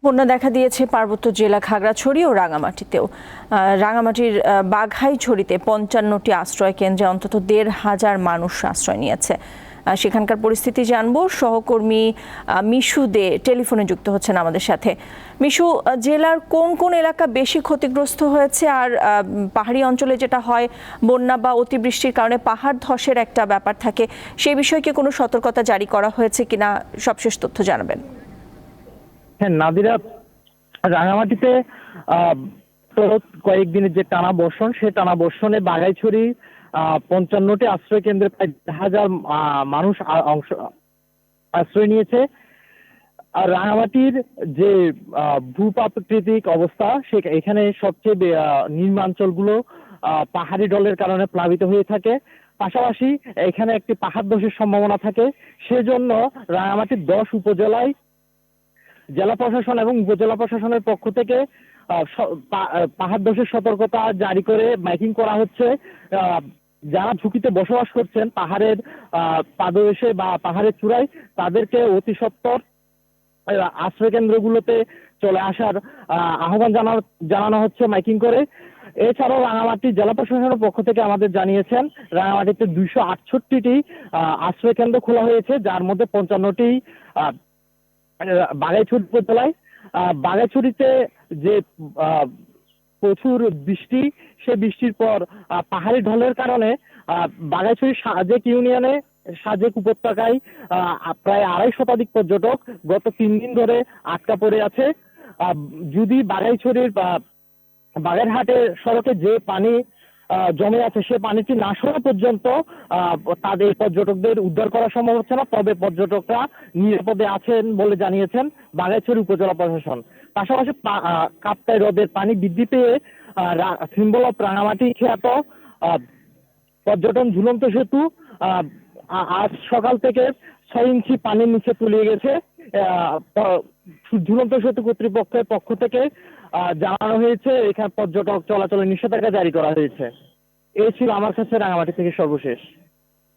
বন্যা দেখা দিয়েছে পার্বত্য জেলা খাগড়াছড়ি ও রাঙামাটিতেও। রাঙামাটির বাঘাইছড়িতে ৫৫টি আশ্রয় কেন্দ্রে অন্তত ১,৫০০ মানুষ আশ্রয় নিয়েছে। সেখানকার পরিস্থিতি জানবো, সহকর্মী মিশু দে টেলিফোনে যুক্ত হচ্ছেন আমাদের সাথে। মিশু, জেলার কোন কোন এলাকা বেশি ক্ষতিগ্রস্ত হয়েছে? আর পাহাড়ি অঞ্চলে যেটা হয়, বন্যা বা অতিবৃষ্টির কারণে পাহাড় ধসের একটা ব্যাপার থাকে, সেই বিষয়ে কি কোনো সতর্কতা জারি করা হয়েছে কিনা, সবশেষ তথ্য জানাবেন। হ্যাঁ নাদিরা, রাঙামাটিতে তো কয়েকদিনের যে টানা বর্ষণ, সে টানা বর্ষণে বাঘাইছড়ি ৫৫টি আশ্রয় কেন্দ্রে প্রায় ১,০০০ মানুষ আশ্রয় নিয়েছে। আর রাঙামাটির যে ভূপ্রাকৃতিক অবস্থা, এখানে সবচেয়ে নিম্নাঞ্চলগুলো পাহাড়ি ঢলের কারণে প্লাবিত হয়ে থাকে। পাশাপাশি এখানে একটি পাহাড় ধসের সম্ভাবনা থাকে। সেজন্য রাঙামাটির ১০ উপজেলায় জেলা প্রশাসন এবং উপজেলা প্রশাসনের পক্ষ থেকে পাহাড় ধসের সতর্কতা জারি করে মাইকিং করা হচ্ছে। যারা ঝুঁকিতে বসবাস করছেন পাহাড়ের পাদদেশে বা পাহাড়ের চূড়ায়, তাদেরকে অতি সত্বর আশ্রয় কেন্দ্রগুলোতে চলে আসার আহ্বান জানানো হচ্ছে মাইকিং করে। এছাড়াও রাঙামাটি জেলা প্রশাসনের পক্ষ থেকে আমাদের জানিয়েছেন, রাঙামাটিতে ২৬৮টি আশ্রয় কেন্দ্র খোলা হয়েছে, যার মধ্যে ৫৫টি বাঘাইছড়ি উপজেলায়। বাঘাইছড়িতে যে প্রচুর বৃষ্টি, সে বৃষ্টির পর পাহাড়ি ঢলের কারণে বাঘাইছড়ি সাজেক ইউনিয়নে সাজেক উপত্যকায় প্রায় ২৫০ শতাধিক পর্যটক গত ৩ দিন ধরে আটকা পড়ে আছে। যদি বাঘাইছড়ির বাগেরহাটের সড়কে যে পানি জমে আছে, সে পানিটি না সরা পর্যন্ত তাদের পর্যটকদের উদ্ধার করা সম্ভব হচ্ছে না। তবে পর্যটকরা নিরাপদে আছেন বলে জানিয়েছেন বাঘাইছড়ি উপজেলা প্রশাসন। পাশাপাশি কাপ্তাই হ্রদের পানি বৃদ্ধি পেয়ে সিম্বল অফ রাঙামাটি খ্যাত পর্যটন ঝুলন্ত সেতু আজ সকাল থেকে ৬ ইঞ্চি পানির নিচে তলিয়ে গেছে। ঝুলন্ত সেতু কর্তৃপক্ষের পক্ষ থেকে জানানো হয়েছে এখানে পর্যটক চলাচলের নিষেধাজ্ঞা জারি করা হয়েছে। এই ছিল আমার কাছে রাঙামাটি থেকে সর্বশেষ।